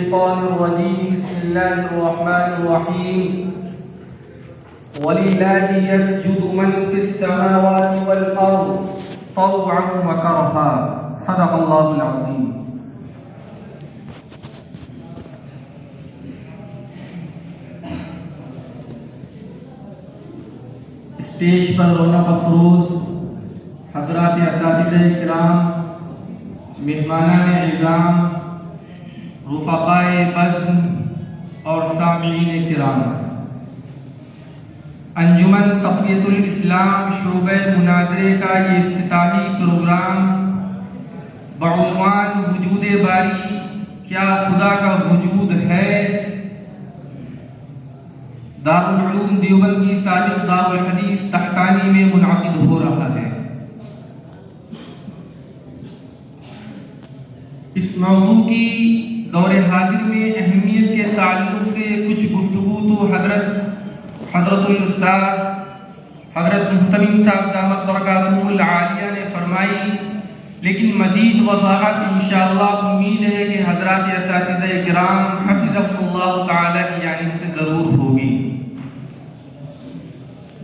الشيطان الرجيم بسم الله الرحمن الرحيم ولله يسجد من في السماوات والأرض طوعا وكرها صدق الله العظيم. اسٹیج پر رونق افروز حضرات اساتذہ کرام، مہمانان اعظام، رفقائے بزم اور سامعین کرام، انجمن تقویت الاسلام شعبہ مناظرے کا یہ افتتاحی پروگرام بعنوان وجود باری کیا خدا کا وجود ہے دارالعلوم دیوبند کی سالک دارالحدیث تحتانی میں منعقد ہو رہا ہے۔ اس موضوع کی دور حاضر میں اہمیت کے تعلق سے کچھ گفتگو تو حضرت الاستاذ حضرت محتمم صاحب دامت برکاتہ العالیہ نے فرمائی، لیکن مزید وضاحت انشاءاللہ امید ہے کہ حضرات اساتذہ کرام حفظهم اللہ تعالی کی جانب سے ضرور ہوگی۔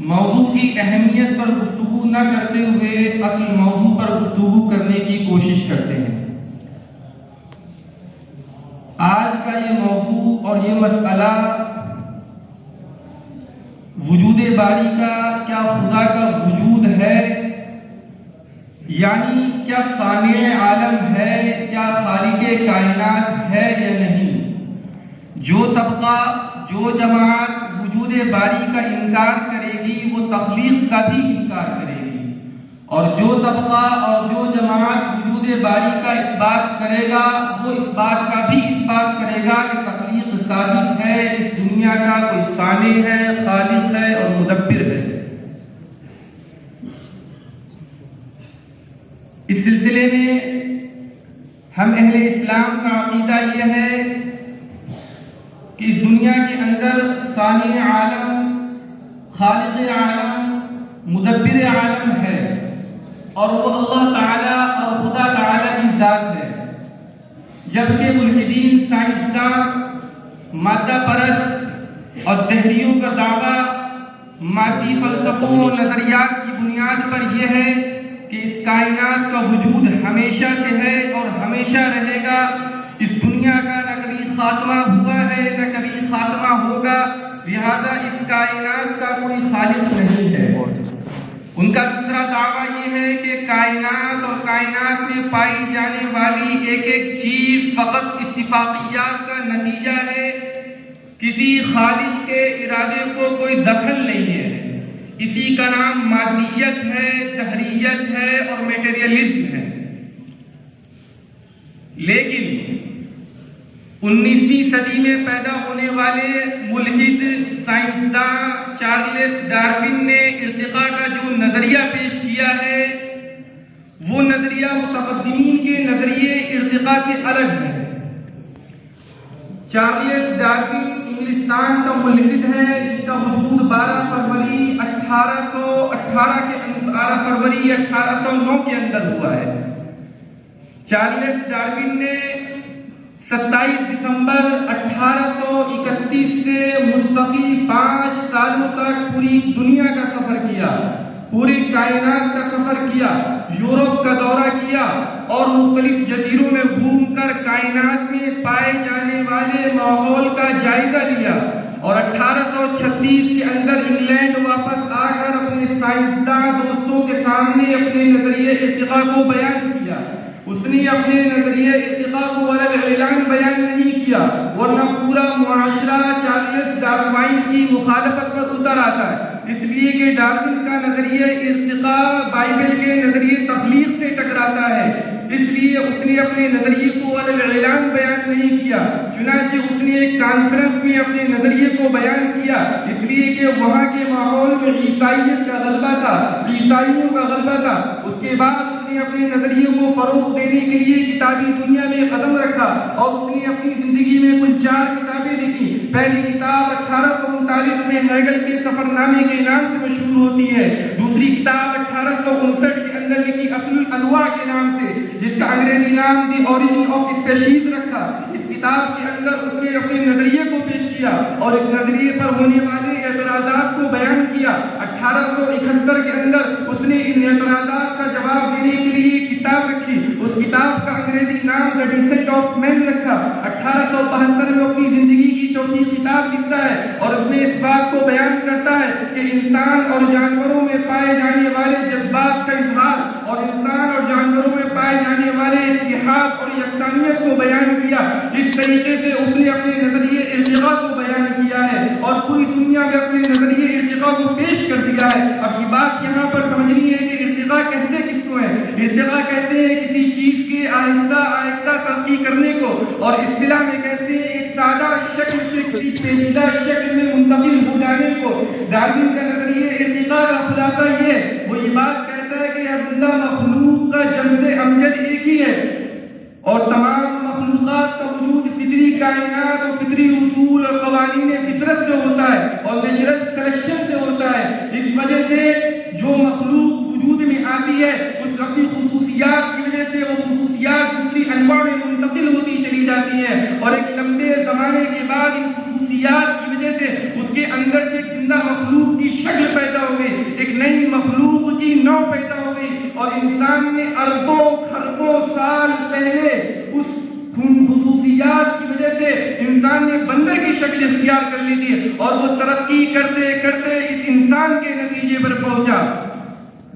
موضوع کی اہمیت پر گفتگو نہ کرتے ہوئے اصل موضوع پر گفتگو کرنے کی کوشش کرتے ہیں۔ آج کا یہ موضوع اور یہ مسئلہ وجود باری کا کیا خدا کا وجود ہے، یعنی کیا صانع عالم ہے، کیا خالق کائنات ہے یا نہیں۔ جو طبقہ جو جماعت وجود باری کا انکار کرے گی وہ تخلیق کا بھی انکار کرے گی، اور جو طبقہ اور جو جماعت وجود باری کا اثبات کرے گا وہ اس بات کا بھی اثبات کرے گا کہ تخلیق ثابت ہے، اس دنیا کا کوئی صانع ہے، خالق ہے اور مدبر ہے۔ اس سلسلے میں ہم اہل اسلام کا عقیدہ یہ ہے کہ اس دنیا کے اندر صانع عالم، خالق عالم، مدبر عالم ہے، اور وہ اللہ تعالی اور خدا تعالی کی ذات ہے، جبکہ ملحدین سائنسداں مادہ پرست اور دہریوں کا دعویٰ مادی فلسفوں و نظریات کی بنیاد پر یہ ہے کہ اس کائنات کا وجود ہمیشہ سے ہے اور ہمیشہ رہے گا، اس دنیا کا نہ کبھی خاتمہ ہوا ہے نہ کبھی خاتمہ ہوگا، لہذا اس کائنات کا کوئی خالق نہیں ہے۔ ان کا دوسرا دعویٰ یہ ہے کہ کائنات اور کائنات میں پائی جانے والی ایک ایک چیز فقط اتفاقیات کا نتیجہ ہے، کسی خالق کے ارادے کو کوئی دخل نہیں ہے۔ اسی کا نام مادیت ہے، دہریت ہے اور میٹیریلزم ہے۔ لیکن 19ویں صدی میں پیدا ہونے والے ملحد سائنسداں چارلس ڈارون نے ارتقاء کا جو نظریہ پیش کیا ہے وہ نظریہ متقدمین کے نظریے ارتقاء سے الگ ہے۔ چارلس ڈارون انگلستان کا ملحد ہے جس کا وجود 12 فروری 1809 کے اندر ہوا ہے۔ چارلس ڈارون نے 27 دسمبر 1831 سے مستقل 5 سالوں تک پوری دنیا کا سفر کیا، پوری کائنات کا سفر کیا، یورپ کا دورہ کیا اور مختلف جزیروں میں گھوم کر کائنات میں پائے جانے والے ماحول کا جائزہ لیا، اور 1836 کے اندر انگلینڈ واپس آ کر اپنے سائنسداں دوستوں کے سامنے اپنے نظریے ارتقاء کو بیان کیا۔ اس نے اپنے نظریے ارتقاء کو ورق اعلان بیان نہیں کیا، ورنہ پورا معاشرہ چارلس ڈارون کی مخالفت پر اتر آتا ہے، اس لیے کہ ڈارون کا نظریہ ارتقاء بائبل کے نظریے تخلیق سے ٹکراتا ہے، اس لیے اس نے اپنے نظریے کو ورق اعلان بیان نہیں کیا، چنانچہ اس نے ایک کانفرنس میں اپنے نظریے کو بیان کیا، اس لیے کہ وہاں کے ماحول میں عیسائیت کا غلبہ تھا، عیسائیوں کا غلبہ تھا۔ اس کے بعد اس نے اپنے نظریے کو فروغ دینے کے لیے کتابی دنیا میں قدم رکھا اور اس نے اپنی زندگی میں کل 4 کتابیں لکھی۔ پہلی کتاب 1839 میں ہیگل کے سفر نامے کے نام سے مشہور ہوتی ہے، دوسری کتاب 1859 کے اندر لکھی اصل الانواع کے نام سے، جس کا انگریزی نام دی اوریجن آف اسپیشیز رکھا۔ اس کتاب کے اندر اس نے اپنے نظریے کو پیش کیا اور اس نظریے پر ہونے والے اعتراضات کو بیان کیا۔ 1871 کے اندر اس نے ان اعتراضات کا جواب دینے کے لیے ایک کتاب رکھی، اس کتاب کا انگریزی نام دا ڈیسنٹ آف مین رکھا۔ 1872 میں اپنی زندگی کی چوتھی کتاب لکھتا ہے اور اس میں اس بات کو بیان کرتا ہے کہ انسان اور جانوروں میں پائے جانے والے جذبات کا اظہار اور انسان اور جانوروں میں پائے جانے والے اتحاد اور یکسانیت کو بیان کیا۔ اس طریقے سے اس نے اپنے نظریے ارتقاء کو بیان کیا ہے اور پوری دنیا میں اپنے نظریے ارتقاء کو پیش کر دیا ہے۔ اب یہ بات یہاں پر سمجھنی ہے کہ ارتقاء کہتے کس کو ہے؟ ارتقاء کہتے ہیں کسی چیز کے آہستہ آہستہ ترقی کرنے کو، اور اصطلاح میں کہتے ہیں ایک سادہ شکل سے کسی پیچیدہ شکل میں منتقل ہو جانے کو۔ ڈارون کا نظریے ارتقاء کا خلاصہ یہ ہے، وہ یہ بات کہتا ہے کہ زندہ مخلوق کا جمد امجد ایک ہی ہے اور تمام مخلوقات کا وجود فطری کائنات اور فطری اصول اور قوانین فطرت سے ہوتا ہے اور نیچرل سلیکشن سے ہوتا ہے۔ اس وجہ سے جو مخلوق وجود میں آتی ہے اس اپنی خصوصیات کی وجہ سے وہ خصوصیات دوسری انواع میں منتقل ہوتی چلی جاتی ہیں اور ایک لمبے زمانے کے بعد ان خصوصیات کی وجہ سے اس کے اندر سے ایک زندہ مخلوق کی شکل پیدا ہو گئی، ایک نئی مخلوق کی نوع پیدا ہو گئی اور انسان نے اربوں خربوں سال پہلے اس خصوصیات کی وجہ سے انسان نے بندر کی شکل اختیار کر لی تھی اور وہ ترقی کرتے کرتے اس انسان کے نتیجے پر پہنچا۔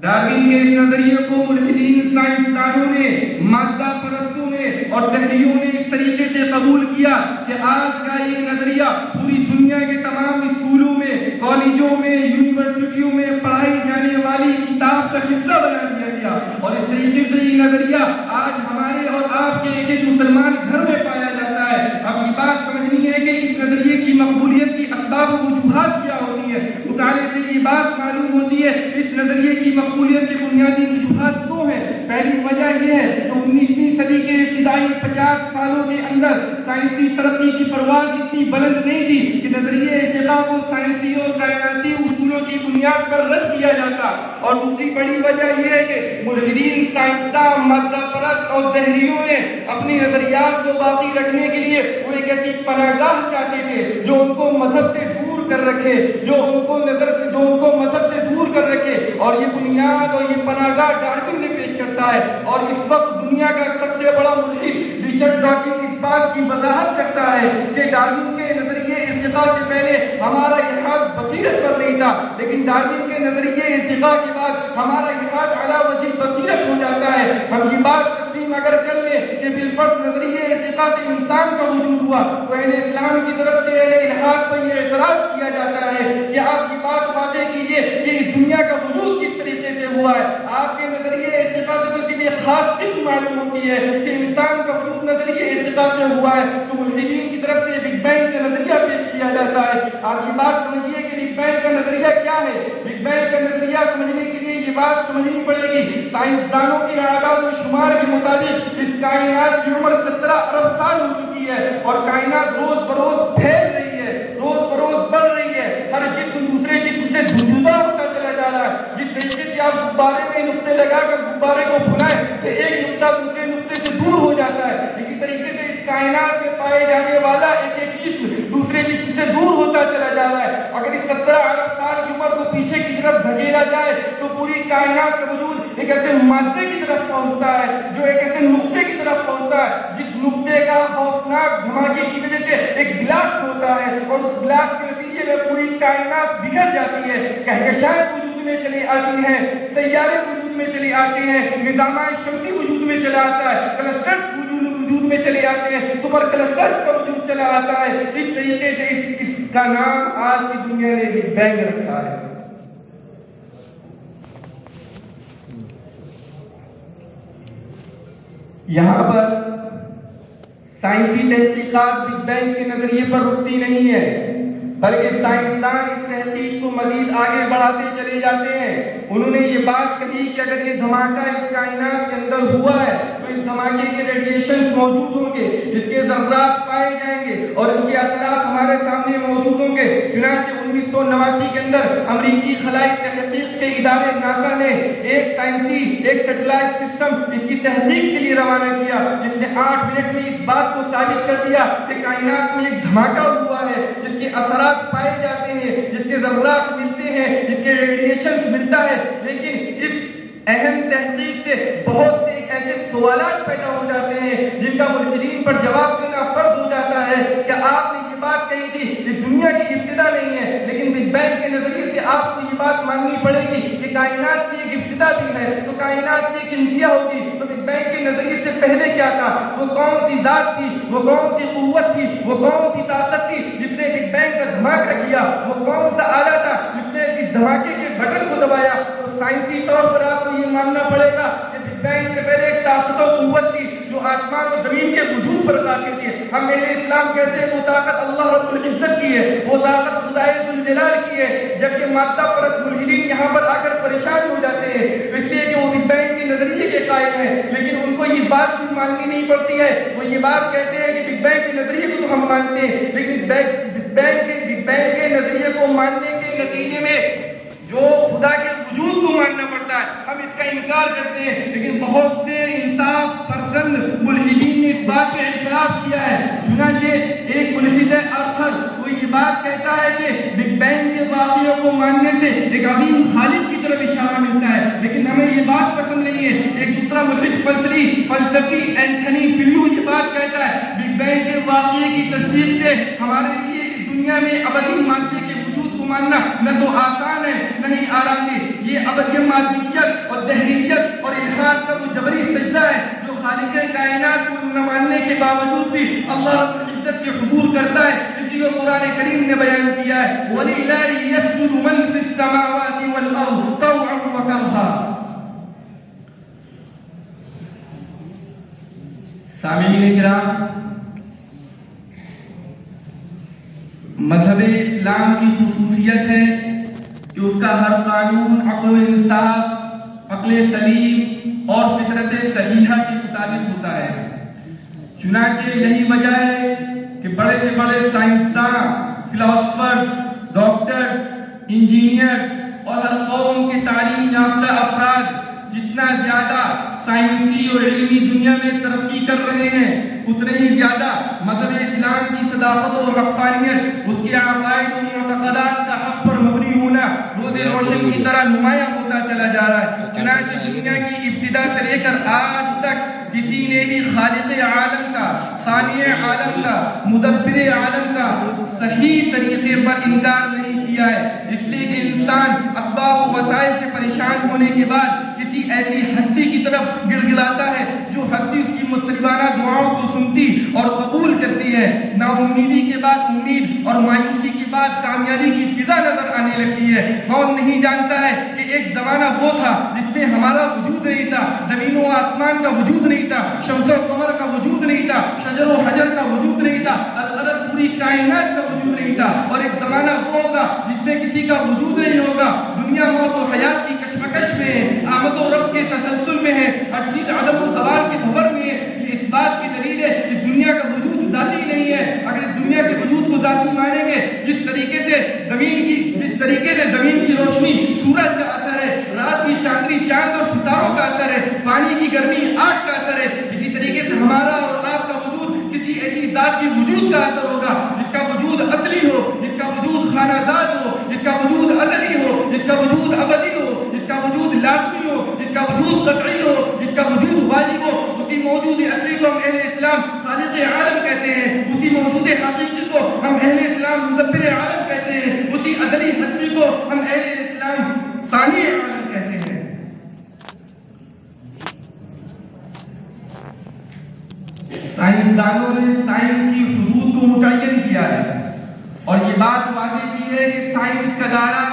ڈارون کے اس نظریے کو ملحدین سائنسدانوں نے، مادہ پرستوں نے اور دہریوں نے اس طریقے سے قبول کیا کہ آج کا یہ نظریہ پوری دنیا کے تمام اسکولوں میں، کالجوں میں، یونیورسٹیوں میں پڑھائی جانے والی کتاب کا حصہ بنا دیا گیا اور اس طریقے سے یہ نظریہ آج ہمارے اور آپ کے ایک مسلمان گھر میں پایا جاتا ہے۔ اب یہ بات سمجھنی ہے کہ اس نظریے کی مقبولیت کی اسباب و وجوہات کیا ہوتی ہے۔ مطالعے سے یہ بات معلوم ہوتی ہے اس نظریے کی مقبولیت کے بنیادی وجوہات دو ہیں۔ پہلی وجہ یہ ہے کہ 19ویں صدی کے ابتدائی 50 سالوں کے اندر سائنسی ترقی کی پرواز اتنی بلند نہیں تھی کہ نظریے ارتقاء کو سائنسی اور کائناتی اصولوں کی بنیاد پر رد کیا جاتا، اور دوسری بڑی وجہ یہ ہے کہ ملحدین سائنسداں، مادہ پرست اور دہریوں نے اپنی نظریات کو باقی رکھنے کے لیے وہ ایک ایسی پناہ گاہ چاہتے تھے جو ان کو مذہب سے دور کر رکھے، جو ان کو مذہب سے دور کر رکھے، اور یہ بنیاد اور یہ پناہ گاہ ڈارون نے پیش کرتا ہے۔ اور اس وقت دنیا کا سب سے بڑا ملحد رچرڈ ڈاکنز اس بات کی وضاحت کرتا ہے کہ ڈارون کے نظریے ارتقاء سے پہلے ہمارا لحاظ بصیرت پر نہیں تھا، لیکن ڈارون کے نظریے ارتقاء کے بعد ہمارا لحاظ اعلیٰ وجہ بصیرت ہو جاتا ہے۔ ہم یہ بات تسلیم اگر کر لیں کہ بالفرض نظریے ارتقاء سے انسان کا وجود ہوا تو اہل اسلام کی طرف سے اہل الحاد پر یہ اعتراض کیا جاتا ہے کہ آپ یہ بات واضح کیجئے کہ اس دنیا کا وجود کس طریقے سے ہوا ہے۔ آپ کے نظریے ارتقاء سے تو صرف ایک خاص قسم معلوم ہوتی ہے کہ انسان کا وجود نظریے ارتقاء سے ہوا ہے، تو ملحدین کی طرف سے بگ بینگ کا نظریہ پیش کیا جاتا ہے۔ آپ یہ بات سمجھیے کہ بگ بینگ کا نظریہ کیا ہے۔ بگ بینگ کا نظریہ سمجھنے کے لیے یہ بات سمجھنی پڑے گی، سائنسدانوں کے اعداد و شمار کے مطابق اس کائنات کی عمر 17 ارب سال ہو چکی ہے اور کائنات روز بروز پھیل رہی ہے، روز بروز بڑھ رہی ہے، ہر جسم دوسرے جسم سے جدا ہوتا چلا جا رہا ہے۔ جس طریقے سے آپ غبارے میں نقطے لگا کر غبارے کو پھلائیں تو ایک نقطہ دوسرے نقطے سے دور ہو جاتا ہے، اسی طریقے سے اس کائنات میں پائے جانے والا ایک ایک جسم دوسرے جسم سے دور ہوتا چلا جا رہا ہے۔ اگر اس 17 ارب سال کی عمر کو پیچھے کی طرف دھکیلا جائے تو پوری کائنات کا وجود ایک ایسے مادے کی طرف پہنچتا ہے جو ایک ایسے نقطے کی طرف پہنچتا ہے جس نقطے کا خوفناک دھماکے کی وجہ سے ایک بلاسٹ ہوتا ہے اور اس بلاسٹ کے نتیجے میں پوری کائنات بگڑ جاتی ہے، کہکشائیں وجود میں چلی آتی ہیں، سیارے وجود میں چلی آتے ہیں، نظام شمسی وجود میں چلا آتا ہے، کلسٹرز وجود میں چلے آتے ہیں، سپر کلسٹرز کا وجود چلا آتا ہے۔ اس طریقے سے اس کا نام آج کی دنیا نے بگ بینگ رکھا ہے۔ یہاں پر سائنسی تحقیقات بگ بینگ کے نظریے پر رکتی نہیں ہے، بلکہ سائنسدان اس تحقیق کو مزید آگے بڑھاتے چلے جاتے ہیں۔ انہوں نے یہ بات کہی کہ اگر یہ دھماکہ اس کائنات کے اندر ہوا ہے تو اس دھماکے کے ریڈیشنز موجود ہوں گے، اس کے ذرات پائے جائیں گے اور اس کے اثرات ہمارے سامنے موجود ہوں گے۔ چنانچہ 1989 کے اندر امریکی خلائی تحقیق کے ادارے ناسا نے ایک سیٹلائٹ سسٹم اس کی تحقیق کے لیے روانہ کیا، جس نے 8 منٹ میں اس بات کو ثابت کر دیا کہ کائنات میں ایک دھماکہ ہوا ہے جس کے اثرات پائے جاتے ہیں، جس کے ذرات ملتے ہیں، جس کے ریڈیشنز ملتا ہے۔ لیکن اس اہم تحقیق سے بہت سے ایسے سوالات پیدا ہو جاتے ہیں جن کا ملحدین پر جواب دینا فرض ہو جاتا ہے کہ آپ نے یہ بات کہی تھی اس دنیا کی ابتدا نہیں ہے، لیکن بگ بینگ کے نظریے سے آپ کو یہ بات ماننی پڑے گی کہ کائنات کی ایک ابتدا بھی ہے، تو کائنات کی ایک انتہا ہوگی، تو بگ بینگ کے نظریے سے پہلے کیا تھا؟ وہ کون سی ذات تھی، وہ کون سی قوت تھی، وہ کون سی طاقت تھی جس نے بگ بینگ کا دھماکہ کیا؟ وہ کون سا آلہ تھا جس نے اس دھماکے کے بٹن کو دبایا؟ تو سائنسی طور پر آپ کو یہ ماننا پڑے گا کہ بگ بینگ سے پہلے ایک طاقت و قوت تھی جو آسمان و زمین کے وجود پر قائم تھی۔ ہم اہل اسلام کہتے ہیں وہ طاقت اللہ رب العزت کی ہے، وہ طاقت خدائے ذوالجلال کی ہے، جبکہ مادہ پرست ملحدین یہاں پر آ کر پریشان ہو جاتے ہیں اس لیے کہ وہ بگ بینگ کے نظریے کے قائل ہیں، لیکن ان کو یہ بات بھی ماننی نہیں پڑتی ہے۔ وہ یہ بات کہتے ہیں کہ بگ بینگ کے نظریے کو تو ہم مانتے ہیں، لیکن بگ بینگ کے نظریے کو ماننے کے نتیجے میں جو خدا کے وجود کو ماننا پڑتا ہے ہم اس کا انکار کرتے ہیں۔ لیکن بہت سے انصاف پسند ملحدین نے اس بات کا اعتراف کیا ہے۔ چنانچہ ایک ملحد ہے آرتھر، وہ یہ بات کہتا ہے کہ بگ بینگ کے واقعے کو ماننے سے ایک عظیم خالق کی طرف اشارہ ملتا ہے، لیکن ہمیں یہ بات پسند نہیں ہے۔ ایک دوسرا ملحد فلسفی اینتھنی فلیو یہ بات کہتا ہے بگ بینگ کے واقعے کی تصدیق سے ہمارے لیے اس دنیا میں ابدی مادے کے وجود کو ماننا نہ تو آسان ہے نہ ہی آرام دہ۔ یہ ابدی مادیت اور دہریت اور الحاد کا وہ جبری سجدہ ہے جو خالق کائنات کو نہ ماننے کے باوجود بھی اللہ رب العزت کے حضور کرتا ہے۔ اسی کو قرآن کریم نے بیان کیا ہے وَلِلَّهِ يَسْجُدُ مَن فِي السَّمَاوَاتِ وَالْأَرْضِ طَوْعًا وَكَرْهًا۔ سامعین کرام، مذہب اسلام کی خصوصیت ہے کہ اس کا ہر قانون عقل و انصاف، عقل سلیم اور فطرت صحیحہ کے مطابق ہوتا ہے۔ چنانچہ یہی وجہ ہے کہ بڑے سے بڑے سائنسداں، فلاسفر، ڈاکٹر، انجینئر اور ہر قوم کے تعلیم یافتہ افراد جتنا زیادہ سائنسی اور علمی دنیا میں ترقی کر رہے ہیں اتنے ہی زیادہ مذہب اسلام کی صداقت اور حقانیت، اس کے عقائد و معتقدات کا حق پر مبنی ہونا روز روشن کی طرح نمایاں ہوتا چلا جا رہا ہے۔ چنانچہ دنیا کی ابتدا سے لے کر آج تک کسی نے بھی خالق عالم کا، صانع عالم کا، مدبر عالم کا صحیح طریقے پر انکار نہیں کیا ہے، اس لیے کہ انسان اسباب و وسائل سے پریشان ہونے کے بعد کسی ایسی ہستی کی طرف گڑ گڑاتا ہے جو ہستی اس کی مصربانہ دعاؤں کو سنتی اور قبول کرتی ہے۔ نا امیدی کے بعد امید اور مایوسی کے بعد کامیابی کی فضا نظر آنے لگتی ہے۔ کون نہیں جانتا ہے کہ ایک زمانہ وہ تھا جس میں ہمارا وجود نہیں تھا، زمین و آسمان کا وجود نہیں تھا، شمس و قمر کا وجود نہیں تھا، شجر و حجر کا وجود نہیں تھا، الارض پوری کائنات کا وجود نہیں تھا، اور ایک زمانہ وہ ہوگا جس میں کسی کا وجود نہیں ہوگا۔ دنیا موت و حیات کی کشمکش میں ہے، آمد و رفت کے تسلسل میں ہے، ہر چیز عدم و زوال کے بھور میں ہے۔ یہ اس بات کی دلیل ہے اس دنیا کا وجود ذاتی نہیں ہے۔ اگر اس دنیا کے وجود کو ذاتی مانیں گے، جس طریقے سے زمین کی روشنی سورج کا اثر ہے، رات کی چاندنی چاند اور ستاروں کا اثر ہے، پانی کی گرمی آگ کا اثر ہے، اسی طریقے سے ہمارا اور آپ کا وجود کسی ایسی ذات کی وجود کا اثر ہوگا جس کا وجود اصلی ہو، جس کا وجود خانہ دار ہو، جس کا وجود ازلی ہو، جس کا وجود ابدی ہو، جس کا وجود لازمی ہو، جس کا وجود قطعی ہو، جس کا وجود واجب ہو۔ اسی موجود اصلی کو ہم اہل اسلام خالق عالم کہتے ہیں، اسی موجود حقیقی کو ہم اہل اسلام مدبر عالم کہتے ہیں، اسی ازلی ہستی کو ہم اہل اسلام صانع عالم کہتے ہیں۔ سائنسدانوں نے سائنس کی حدود کو متعین کیا ہے اور یہ بات واضح کی ہے کہ سائنس کا دائرہ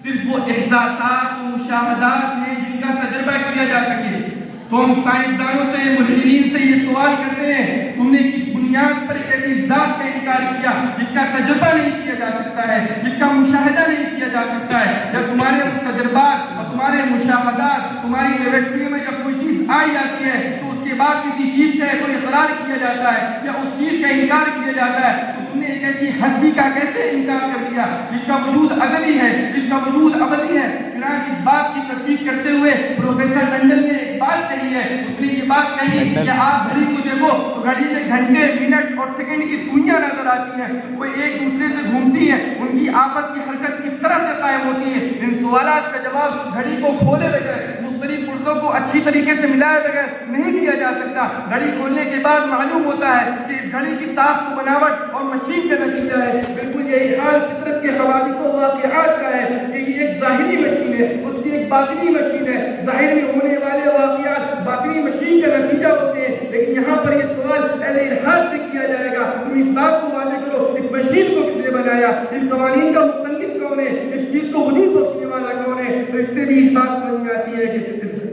صرف وہ احساسات و مشاہدات ہیں جن کا تجربہ کیا جا سکے۔ تو ہم سائنسدانوں سے، ملحدین سے یہ سوال کرتے ہیں تم نے کس بنیاد پر ایک ایسی ذات کا انکار کیا کیا، جس کا تجربہ نہیں کیا جا سکتا ہے، جس کا مشاہدہ نہیں کیا جا سکتا ہے. جب تمہارے تجربات اور تمہارے مشاہدات تمہاری لیبورٹری میں جب کوئی چیز آئی جاتی ہے تو اس کے بعد کسی چیز کا کوئی اقرار کیا جاتا ہے یا اس چیز کا انکار کیا جاتا ہے تو تم نے ایک ایسی ہستی کا کیسے انکار کر دیا جس کا وجود ازلی ہے، جس کا وجود ابدی ہے. چنانچہ اس بات کی تصدیق کرتے ہوئے پروفیسر لنڈن نے ایک بات کہی ہے. اس نے یہ بات کہی کہ آپ گھڑی کو دیکھو تو گھڑی میں گھنٹے، منٹ اور سیکنڈ کی سوئیاں نظر آتی ہیں، وہ ایک دوسرے سے گھومتی ہیں، ان کی آپس کی حرکت کس طرح سے قائم ہوتی ہے. ان سوالات کا جواب گھڑی کو کھولے بغیر، مختلف پرزوں کو اچھی طریقے سے ملائے بغیر نہیں دیا جا سکتا. گھڑی کھولنے کے بعد معلوم ہوتا ہے کہ اس گھڑی کی ساخت و بناوٹ اور مشین کا نتیجہ ہے. بالکل یہی حال فطرت کے حوادث و واقعات کا ہے کہ یہ ایک ظاہری مشین ہے، اس کی ایک باطنی مشین ہے. ظاہر میں ہونے والے واقعات باطنی مشین کا نتیجہ ہوتے ہیں. لیکن یہاں پر یہ سوال اہل الحاد سے کیا جائے گا، تم اس بات کو واضح کرو اس مشین کو کس نے بنایا، ان قوانین کا مصنف کون ہے، اس چیز کو وجود بخشنے والا کون ہے. تو اس سے بھی اس بات سمجھ میں آتی ہے کہ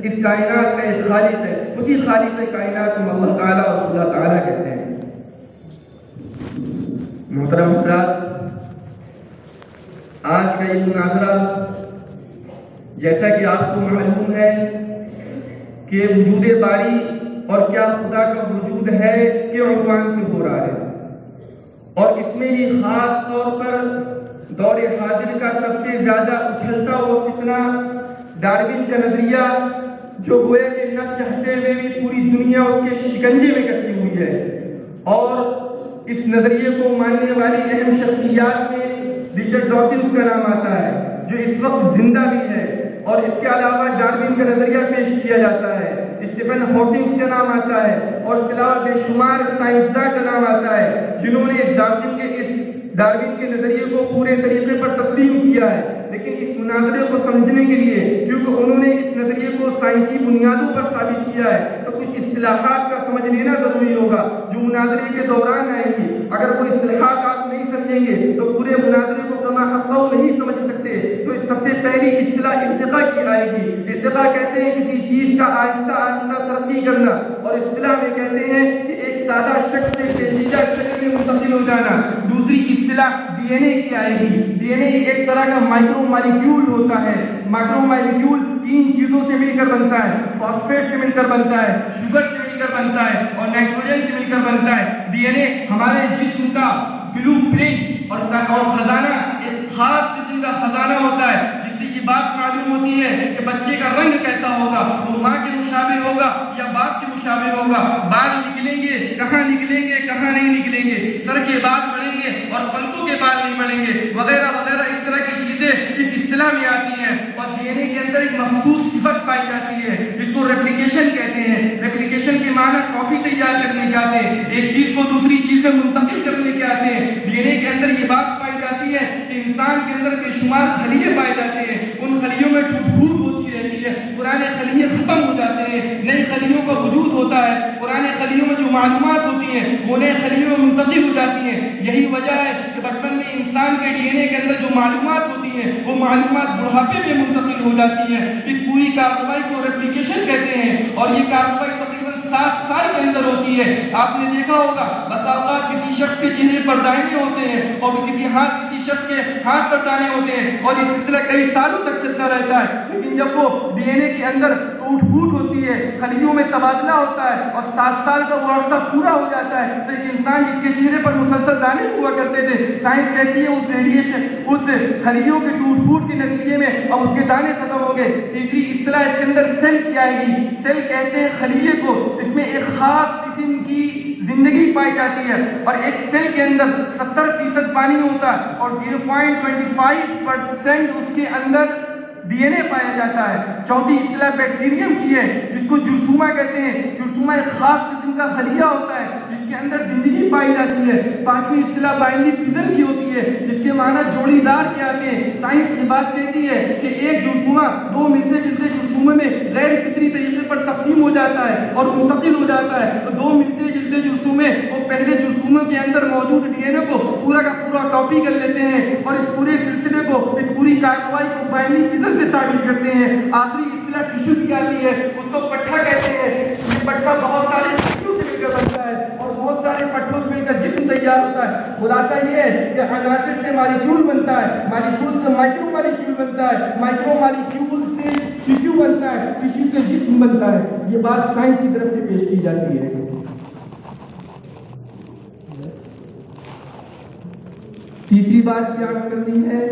اس کائنات کا ایک خالق ہے، اسی خالق کائنات کو اللہ تعالیٰ اور خدا تعالیٰ کہتے ہیں. محترم حضرات، آج کا یہ مناظرہ جیسا کہ آپ کو معلوم ہے کہ وجود باری اور کیا خدا کا وجود ہے کے عنوان سے ہو رہا ہے، اور اس میں بھی خاص طور پر دور حاضر کا سب سے زیادہ اچھلتا ہوا فتنہ ڈارون کا نظریہ، جو گویا کہ نہ چاہتے ہوئے بھی پوری دنیا اس کے شکنجے میں کسی ہوئی ہے. اور اس نظریے کو ماننے والی اہم شخصیات میں رچرڈ ڈاکنز کا نام آتا ہے جو اس وقت زندہ بھی ہے، اور اس کے علاوہ ڈارون کا نظریہ پیش کیا جاتا ہے. اسٹیفن ہاکنگ کا نام آتا ہے، اور اس کے علاوہ بے شمار سائنسداں کا نام آتا ہے جنہوں نے اس ڈارون کے نظریے کو پورے طریقے پر تسلیم کیا ہے. لیکن اس مناظرے کو سمجھنے کے لیے کیونکہ انہوں نے اس نظریے کو سائنسی بنیادوں پر ثابت کیا ہے تو کچھ اصطلاحات کا سمجھ لینا ضروری ہوگا جو مناظرے کے دوران آئیں گی. اگر کوئی اصطلاحات آپ نہیں سمجھیں گے تو پورے مناظرے کو کما حقہ نہیں سمجھ سکتے. تو سب سے پہلی اصطلاح ارتقا کی آئے گی. ارتقا کہتے ہیں کسی چیز کا آہستہ آہستہ ترقی کرنا، اور اصطلاح میں کہتے ہیں کہ ایک سادہ شکل سے پیچیدہ شکل میں منتقل ہو جانا. دوسری اصطلاح ڈی این اے کی آئے گی. ڈی این اے ایک طرح کا مائکرو مالیکیول ہوتا ہے. مائکرو مالیکیول 3 چیزوں سے مل کر بنتا ہے، فاسفیٹ سے مل کر بنتا ہے، شوگر سے مل کر بنتا ہے، اور نائٹروجن سے مل کر بنتا ہے. ڈی این اے ہمارے جسم کا بلو پرنٹ اور خزانہ، ایک خاص قسم کا خزانہ ہوتا ہے جس سے یہ بات معلوم ہوتی ہے کہ بچے کا رنگ کیسا ہوگا، وہ ماں کے مشابہ ہوگا یا باپ کے مشابہ ہوگا، بال نکلیں گے کہاں نکلیں گے کہاں نہیں نکلیں گے، سر کے بال بڑھیں گے اور پلکوں کے بال نہیں بڑھیں گے، وغیرہ وغیرہ. اس طرح کی چیزیں اس اصطلاح میں آتی ہیں. اور ڈی این اے کے اندر ایک مخصوص صفت پائی جاتی ہے جس کو ریپلیکیشن کہتے ہیں. ریپلیکیشن کے معنی کاپی تیار کرنے کے آتے ہیں، ایک چیز کو دوسری چیز میں منتقل کرنے کے آتے ہیں. ڈی این اے کے اندر یہ بات پائی جاتی ہے کہ انسان کے اندر بے شمار خلیے پائے جاتے ہیں، ان خلیوں میں ٹوٹ پھوٹ ہوتی رہتی ہے، پرانے خلیے ختم ہو جاتے ہیں، نئی خلیوں کا وجود ہوتا ہے، پرانے خلیوں میں جو معلومات ہوتی ہیں وہ نئے خلیوں میں منتقل ہو جاتی ہیں. یہی وجہ ہے کہ بچپن میں انسان کے ڈی این اے کے اندر جو معلومات ہوتی ہیں وہ معلومات بڑھاپے میں منتقل ہو جاتی ہیں. اس پوری کارروائی کو ریپلیکیشن کہتے ہیں، اور یہ کارروائی تقریباً 7 سال کے اندر ہوتی ہے. آپ نے دیکھا ہوگا بس اوقات کسی شخص کے چہرے پر دانے ہوتے ہیں اور کسی شخص کے ہاتھ پر دانے ہوتے ہیں، اور اس سلسلہ کئی سالوں تک چلتا رہتا ہے. لیکن جب وہ ڈی این اے کے اندر ٹوٹ پھوٹ ہوتی ہے، خلیوں میں تبادلہ ہوتا ہے اور 7 سال کا وہ عرصہ پورا ہو جاتا ہے تو ایک انسان جس کے چہرے پر مسلسل دانے ہوا کرتے تھے، سائنس کہتی ہے اس ریڈیشن، اس خلیوں کے ٹوٹ پھوٹ کے نتیجے میں اب اس کے دانے ختم ہو گئے. تیسری اصطلاح اس کے اندر سیل کی آئے گی. سیل کہتے ہیں خلیے کو، اس میں ایک خاص قسم کی زندگی پائی جاتی ہے، اور ایک سیل کے اندر 70% پانی ہوتا ہے اور 0.25% اس کے اندر ڈی این اے پایا جاتا ہے. چوتھی اصطلاح بیکٹیریم کی ہے جس کو جرثومہ کہتے ہیں. جرثومہ ایک خاص قسم کا خلیہ ہوتا ہے جس کے اندر زندگی پائی جاتی ہے. پانچویں اصطلاح بائنری فیزن کی ہوتی ہے جس کے معنی جوڑی دار کے آتے ہیں. سائنس یہ بات کہتی ہے کہ ایک جرثومہ 2 ملتے جلتے جرثومے میں غیر فطری طریقے پر تقسیم ہو جاتا ہے اور منتقل ہو جاتا ہے. تو 2 ملتے جلتے جرثومے وہ پہلے جرثومے کے اندر موجود ڈی این اے کو پورا کا پورا کاپی کر لیتے ہیں اور اس پورے سلسلے کو، اس پوری کارروائی کو بائنری فیزن سے تعبیر کرتے ہیں. آخری اصطلاح ٹشو کی آتی ہے، اس کو پٹھا کہتے ہیں. یہ پٹھا بہت سارے ٹشو سے مل کر بنتا ہے اور بہت سارے پٹھوں سے مل کر جسم تیار ہوتا ہے، خلاصہ یہ ہے کہ عناصر سے مالیکیول بنتا ہے، مالیکیول سے مائکرو مالیکیول بنتا ہے، مائکرو مالیکیول سے ٹشو بنتا ہے، ٹشو سے جسم بنتا ہے. یہ بات سائنس کی طرف سے پیش کی جاتی ہے. تیسری بات کیا کرنی ہے،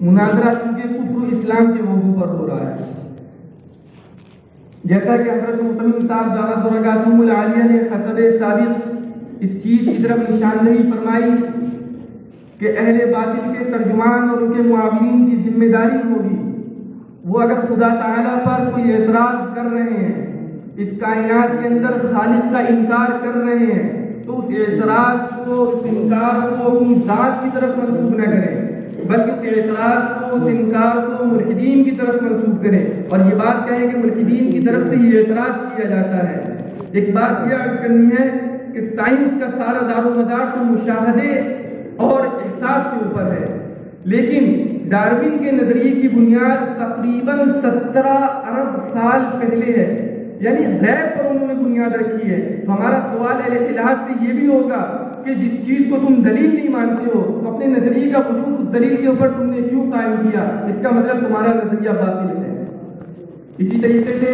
مناظرہ چونکہ کفر و اسلام کے موضوع پر ہو رہا ہے. جیسا کہ حضرت مصنف صاحب دعوت برکاتہم العالیہ نے خطب سابق اس چیز کی طرف نشاندہی فرمائی کہ اہل باطل کے ترجمان اور ان کے معاونین کی ذمہ داری ہوگی، وہ اگر خدا تعالیٰ پر کوئی اعتراض کر رہے ہیں، اس کائنات کے اندر خالق کا انکار کر رہے ہیں، تو اس اعتراض کو، اس انکار کو اپنی ذات کی طرف منسوخ نہ کریں، بلکہ اس اعتراض کو، اس انکار کو ملحدین کی طرف منسوخ کریں اور یہ بات کہیں کہ ملحدین کی طرف سے یہ اعتراض کیا جاتا ہے. ایک بات یہ عرض کرنی ہے کہ سائنس کا سارا دار و مدار تو مشاہدے اور احساس کے اوپر ہے، لیکن ڈارون کے نظریے کی بنیاد تقریباً 17 ارب سال پہلے ہے، یعنی غیب پر انہوں نے بنیاد رکھی ہے. تو ہمارا سوال اہل الحاد سے یہ بھی ہوگا کہ جس چیز کو تم دلیل نہیں مانتے ہو، تو اپنے نظریے کا وجود اس دلیل کے اوپر تم نے کیوں قائم کیا؟ اس کا مطلب تمہارا نظریہ باطل ہے. اسی طریقے سے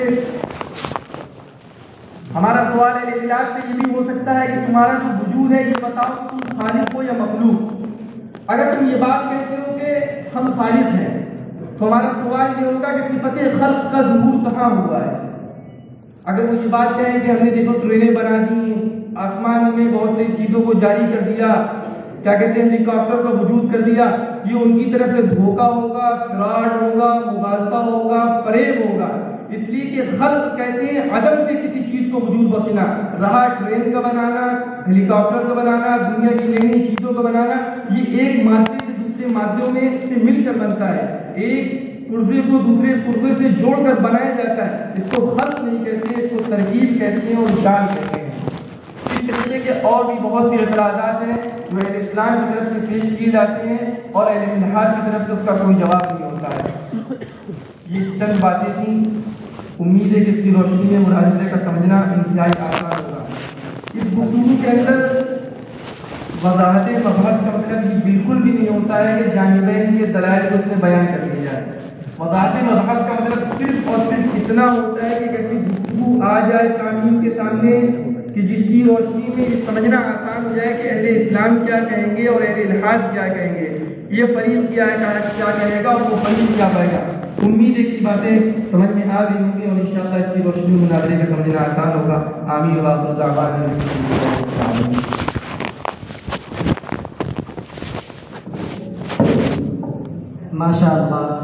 ہمارا سوال اہل الحاد سے یہ بھی ہو سکتا ہے کہ تمہارا جو وجود ہے یہ بتاؤ کہ تم خالق ہو یا مخلوق. اگر تم یہ بات کہتے ہو کہ ہم خالق ہیں تو ہمارا سوال یہ ہوگا کہ صفت خلق کا ظہور کہاں ہوا ہے؟ اگر وہ یہ بات کہیں کہ ہم نے دیکھو ٹرینیں بنا دی، آسمان میں بہت سی چیزوں کو جاری کر دیا، کیا کہتے ہیں ہیلی کاپٹر کا وجود کر دیا، یہ ان کی طرف سے دھوکہ ہوگا، فراڈ ہوگا، مغالطہ ہوگا، فریب ہوگا. اس لیے کہ خلق کہتے ہیں عدم سے کسی چیز کو وجود بخشنا. رہا ٹرین کا بنانا، ہیلی کاپٹر کا بنانا، دنیا کی نئی نئی چیزوں کا بنانا، یہ ایک مادے سے دوسرے مادوں میں سے مل کر بنتا ہے، ایک پرزے کو دوسرے پرزے سے جوڑ کر بنایا جاتا ہے. اس کو خلق نہیں کہتے، اس کو ترکیب کہتے ہیں اور جان کہتے ہیں. اس طریقے کے اور بھی بہت سی اعتراضات ہیں جو اہل اسلام کی طرف سے پیش کیے جاتے ہیں اور اہل الحاد کی طرف سے اس کا کوئی جواب نہیں ہوتا ہے. یہ چند باتیں تھیں، امید ہے کہ اس کی روشنی میں مناظرے کا سمجھنا انتہائی آسان ہوگا. اس گفتگو کے اندر وضاحت مبحث کا مطلب یہ بالکل بھی نہیں ہوتا ہے کہ جانبین کے دلائل کو اس میں بیان کر دیا جائے. وضاحت مبحث کا مطلب صرف اور صرف اتنا ہوتا ہے کہ ایسی گفتگو آ جائے قانون کے سامنے کہ جس کی روشنی میں یہ سمجھنا آسان ہو جائے کہ اہل اسلام کیا کہیں گے اور اہل الحاد کیا کہیں گے، یہ فریق کیا کہے گا اور وہ فریق کیا کہے گا. امید ہے کہ باتیں سمجھ میں آ گئی ہوں گی اور انشاءاللہ اس کی روشنی میں مناظرے کا سمجھنا آسان ہوگا. آمین وآخر دعوانا ماشاء اللہ.